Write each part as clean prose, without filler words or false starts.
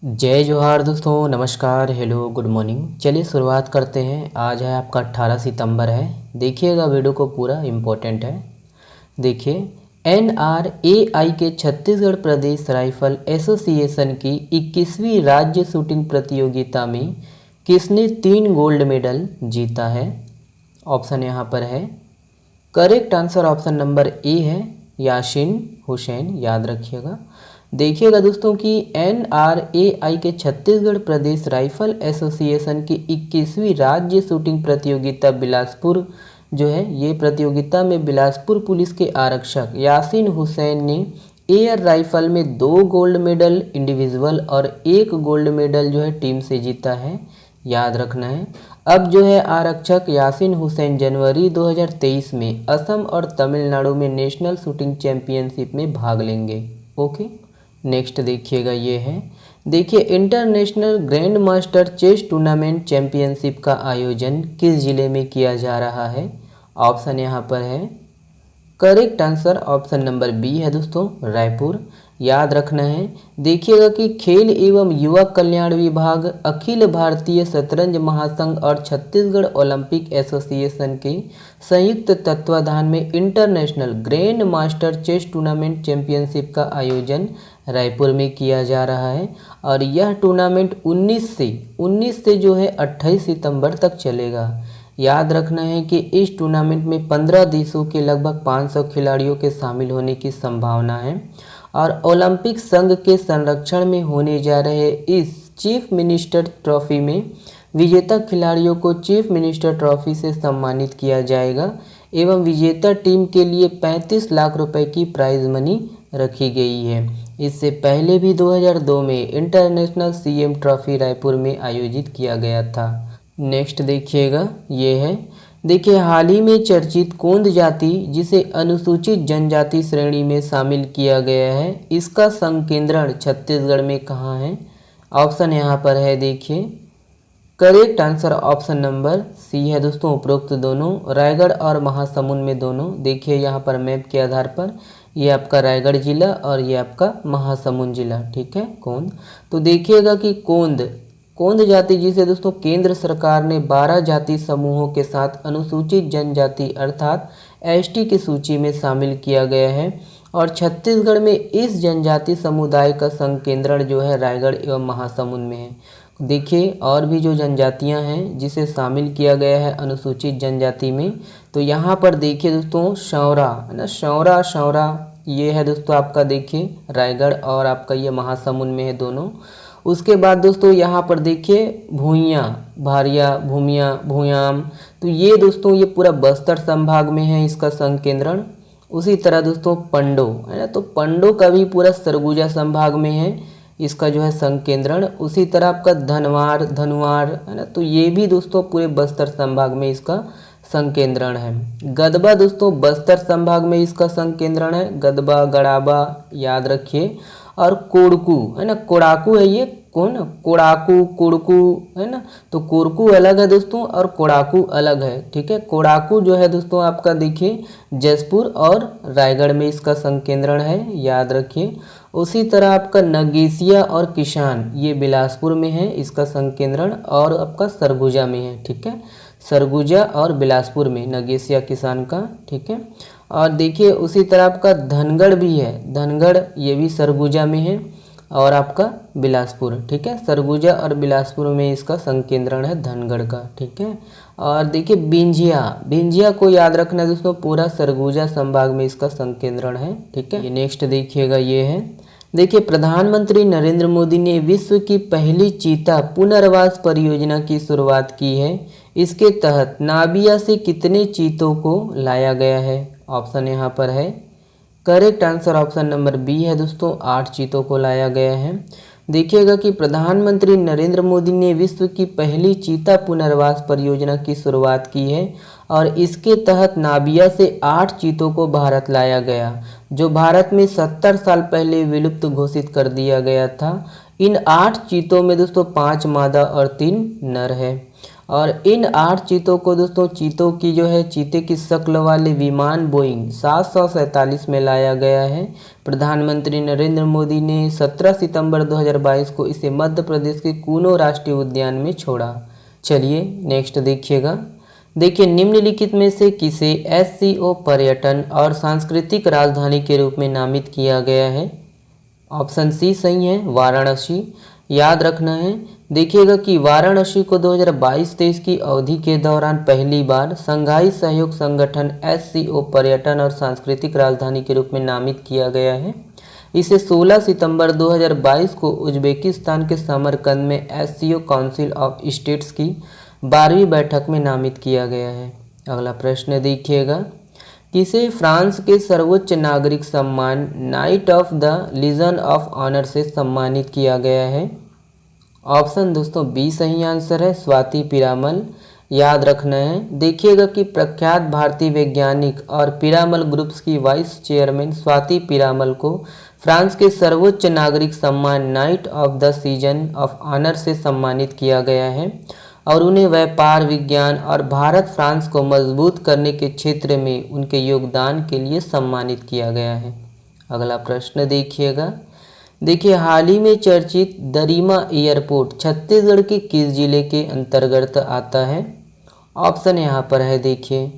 जय जोहार दोस्तों, नमस्कार, हेलो, गुड मॉर्निंग। चलिए शुरुआत करते हैं। आज है आपका 18 सितंबर है। देखिएगा वीडियो को, पूरा इम्पोर्टेंट है। देखिए, NRAI के छत्तीसगढ़ प्रदेश राइफल एसोसिएशन की 21वीं राज्य शूटिंग प्रतियोगिता में किसने 3 गोल्ड मेडल जीता है? ऑप्शन यहाँ पर है। Correct answer option number A है, यासीन हुसैन। याद रखिएगा। देखिएगा दोस्तों कि NRAI के छत्तीसगढ़ प्रदेश राइफल एसोसिएशन की 21वीं राज्य शूटिंग प्रतियोगिता बिलासपुर जो है, ये प्रतियोगिता में बिलासपुर पुलिस के आरक्षक यासीन हुसैन ने एयर राइफल में 2 गोल्ड मेडल इंडिविजुअल और 1 गोल्ड मेडल जो है टीम से जीता है। याद रखना है। अब जो है आरक्षक यासीन हुसैन जनवरी 2023 में असम और तमिलनाडु में नेशनल शूटिंग चैंपियनशिप में भाग लेंगे। ओके, नेक्स्ट देखिएगा, ये है। देखिए, international grand master chess tournament championship का आयोजन किस जिले में किया जा रहा है? ऑप्शन यहाँ पर है। Correct answer option number B है दोस्तों, रायपुर। याद रखना है। देखिएगा कि खेल एवं युवा कल्याण विभाग, अखिल भारतीय शतरंज महासंघ और छत्तीसगढ़ ओलंपिक एसोसिएशन के संयुक्त तत्वाधान में international grand master chess tournament championship का आयोजन रायपुर में किया जा रहा है। और यह टूर्नामेंट 19 से जो है 28 सितंबर तक चलेगा। याद रखना है कि इस टूर्नामेंट में 15 देशों के लगभग 500 खिलाड़ियों के शामिल होने की संभावना है। और ओलंपिक संघ के संरक्षण में होने जा रहे इस चीफ मिनिस्टर ट्रॉफी में विजेता खिलाड़ियों को चीफ मिनिस्टर ट्रॉफी से सम्मानित किया जाएगा एवं विजेता टीम के लिए 35 लाख रुपए की प्राइज मनी रखी गई है। इससे पहले भी 2002 में इंटरनेशनल सीएम ट्रॉफी रायपुर में आयोजित किया गया था। नेक्स्ट देखिएगा, ये है। देखिए, हाल ही में चर्चित कोंद जाति, जिसे अनुसूचित जनजाति श्रेणी में शामिल किया गया है, इसका संकेंद्रण छत्तीसगढ़ में कहाँ है? ऑप्शन यहाँ पर है। देखिए, correct answer option number C है दोस्तों, उपरोक्त दोनों, रायगढ़ और महासमुंद में दोनों। देखिए यहाँ पर मैप के आधार पर ये आपका रायगढ़ जिला और ये आपका महासमुंद जिला, ठीक है, कोंद। तो देखिएगा कि कोंद जाति, जिसे दोस्तों केंद्र सरकार ने 12 जाति समूहों के साथ अनुसूचित जनजाति अर्थात ST की सूची में शामिल किया गया है। और छत्तीसगढ़ में इस जनजाति समुदाय का संकेंद्रण जो है रायगढ़ एवं महासमुंद में है। देखिए, और भी जो जनजातियां हैं जिसे शामिल किया गया है अनुसूचित जनजाति में, तो यहाँ पर देखिए दोस्तों, शौरा है ना, शौरा ये है दोस्तों आपका। देखिए, रायगढ़ और आपका ये महासमुंद में है दोनों। उसके बाद दोस्तों यहाँ पर देखिए भूइयाँ, भारिया, भूमिया, भूयाम, तो ये दोस्तों ये पूरा बस्तर संभाग में है इसका संकेंद्रण। उसी तरह दोस्तों पंडो है ना, तो पंडो का भी पूरा सरगुजा संभाग में है इसका जो है संकेंद्रण। उसी तरह आपका धनवार है ना, तो ये भी दोस्तों पूरे बस्तर संभाग में इसका संकेंद्रण है। गदबा दोस्तों बस्तर संभाग में इसका संकेंद्रण है, गदबा, गड़ाबा, याद रखिए। और कोड़कू है ना, कोड़ाकू है ये, कौन, कोड़ाकू, कोड़कू है ना, तो कोड़कू अलग है दोस्तों और कोड़ाकू अलग है, ठीक है। कोड़ाकू जो है दोस्तों आपका देखिए जसपुर और रायगढ़ में इसका संकेंद्रण है, याद रखिए। उसी तरह आपका नगेसिया और किसान, ये बिलासपुर में है इसका संकेंद्रण और आपका सरगुजा में है, ठीक है। सरगुजा और बिलासपुर में नगेसिया किसान का, ठीक है। और देखिए उसी तरह आपका धनगढ़ भी है, धनगढ़ ये भी सरगुजा में है और आपका बिलासपुर, ठीक है। सरगुजा और बिलासपुर में इसका संकेंद्रण है धनगढ़ का, ठीक है। और देखिए बिंझिया को याद रखना है दोस्तों, पूरा सरगुजा संभाग में इसका संकेंद्रण है, ठीक है। नेक्स्ट देखिएगा, ये है। देखिए, प्रधानमंत्री नरेंद्र मोदी ने विश्व की पहली चीता पुनर्वास परियोजना की शुरुआत की है। इसके तहत नाबिया से कितने चीतों को लाया गया है? ऑप्शन यहाँ पर है। Correct answer option number B है दोस्तों, 8 चीतों को लाया गया है। देखिएगा कि प्रधानमंत्री नरेंद्र मोदी ने विश्व की पहली चीता पुनर्वास परियोजना की शुरुआत की है और इसके तहत नाबिया से 8 चीतों को भारत लाया गया, जो भारत में 70 साल पहले विलुप्त घोषित कर दिया गया था। इन 8 चीतों में दोस्तों 5 मादा और 3 नर है। और इन 8 चीतों को दोस्तों, चीतों की जो है चीते की शक्ल वाले विमान बोइंग 747 में लाया गया है। प्रधानमंत्री नरेंद्र मोदी ने 17 सितंबर 2022 को इसे मध्य प्रदेश के कूनो राष्ट्रीय उद्यान में छोड़ा। चलिए नेक्स्ट देखिएगा। देखिए, निम्नलिखित में से किसे SCO पर्यटन और सांस्कृतिक राजधानी के रूप में नामित किया गया है? ऑप्शन सी सही है, वाराणसी। याद रखना है, देखिएगा कि वाराणसी को 2022-23 की अवधि के दौरान पहली बार संघाई सहयोग संगठन SCO पर्यटन और सांस्कृतिक राजधानी के रूप में नामित किया गया है। इसे 16 सितंबर 2022 को उज्बेकिस्तान के समरकंद में SCO काउंसिल ऑफ स्टेट्स की 12वीं बैठक में नामित किया गया है। अगला प्रश्न देखिएगा, किसे फ्रांस के सर्वोच्च नागरिक सम्मान knight of the legion of honour से सम्मानित किया गया है? ऑप्शन दोस्तों बी सही आंसर है, स्वाति पीरामल। याद रखना है, देखिएगा कि प्रख्यात भारतीय वैज्ञानिक और पीरामल ग्रुप्स की वाइस चेयरमैन स्वाति पीरामल को फ्रांस के सर्वोच्च नागरिक सम्मान knight of the legion of honour से सम्मानित किया गया है और उन्हें व्यापार, विज्ञान और भारत फ्रांस को मजबूत करने के क्षेत्र में उनके योगदान के लिए सम्मानित किया गया है। अगला प्रश्न देखिएगा। देखिए, हाल ही में चर्चित दरिमा एयरपोर्ट छत्तीसगढ़ के किस जिले के अंतर्गत आता है? ऑप्शन यहाँ पर है, देखिए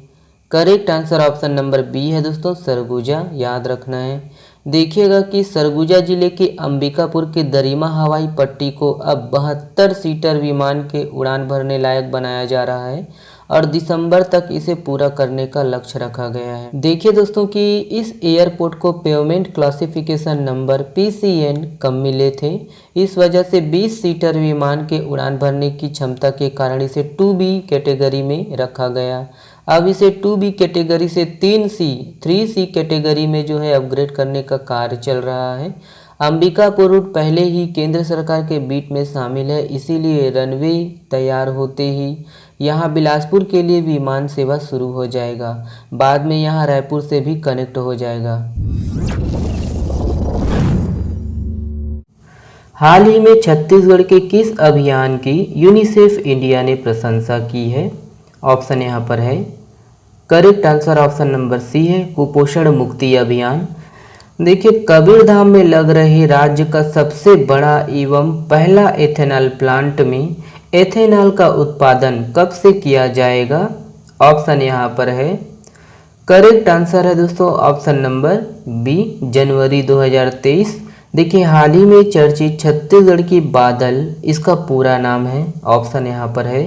correct answer option number B है दोस्तों, सरगुजा। याद रखना है, देखिएगा कि सरगुजा जिले के अंबिकापुर के दरिमा हवाई पट्टी को अब 72 सीटर विमान के उड़ान भरने लायक बनाया जा रहा है और दिसंबर तक इसे पूरा करने का लक्ष्य रखा गया है। देखिए दोस्तों कि इस एयरपोर्ट को पेवमेंट क्लासिफिकेशन नंबर PCN कम मिले थे। इस वजह से 20 सीटर विमान के उड़ान भरने की क्षमता के कारण इसे 2B कैटेगरी में रखा गया। अब इसे 2B कैटेगरी से 3C कैटेगरी में जो है अपग्रेड करने का कार्य चल रहा है। अंबिकापुर रूट पहले ही केंद्र सरकार के बीट में शामिल है, इसीलिए रनवे तैयार होते ही यहाँ बिलासपुर के लिए विमान सेवा शुरू हो जाएगा। बाद में यहाँ रायपुर से भी कनेक्ट हो जाएगा। हाल ही में छत्तीसगढ़ के किस अभियान की यूनिसेफ इंडिया ने प्रशंसा की है? ऑप्शन यहाँ पर है, correct answer option number C है, कुपोषण मुक्ति अभियान। देखिए, कबीरधाम में लग रहे राज्य का सबसे बड़ा एवं पहला एथेनॉल प्लांट में एथेनॉल का उत्पादन कब से किया जाएगा? ऑप्शन यहाँ पर है, करेक्ट आंसर है दोस्तों ऑप्शन नंबर बी, जनवरी 2023। देखिए, हाल ही में चर्चित छत्तीसगढ़ की बादल, इसका पूरा नाम है। ऑप्शन यहाँ पर है,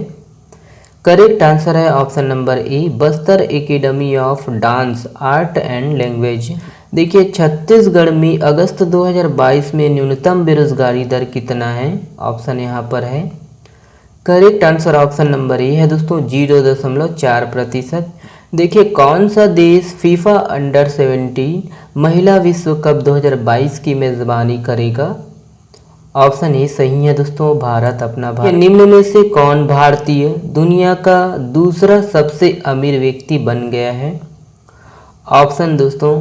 करेक्ट आंसर है option number A, Bastar academy of dance art and language. देखिए, छत्तीसगढ़ में अगस्त 2022 में न्यूनतम बेरोजगारी दर कितना है? ऑप्शन यहाँ पर है, correct answer option number A है दोस्तों, 0.4%। देखिए, कौन सा देश फीफा अंडर 17 महिला विश्व कप 2022 की मेजबानी करेगा? ऑप्शन ए सही है दोस्तों, भारत अपना भारत। निम्न में से कौन भारतीय दुनिया का दूसरा सबसे अमीर व्यक्ति बन गया है? ऑप्शन दोस्तों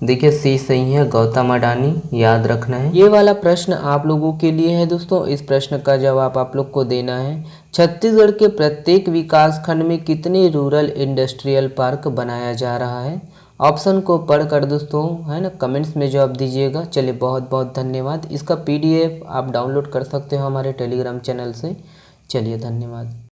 देखिए सी सही है, गौतम अडानी। याद रखना है, ये वाला प्रश्न आप लोगों के लिए है दोस्तों। इस प्रश्न का जवाब आप लोग को देना है। छत्तीसगढ़ के प्रत्येक विकास खंड में कितने रूरल इंडस्ट्रियल पार्क बनाया जा रहा है? ऑप्शन को पढ़कर दोस्तों है ना कमेंट्स में जवाब दीजिएगा। चलिए, बहुत बहुत धन्यवाद। इसका PDF आप डाउनलोड कर सकते हो हमारे टेलीग्राम चैनल से। चलिए, धन्यवाद।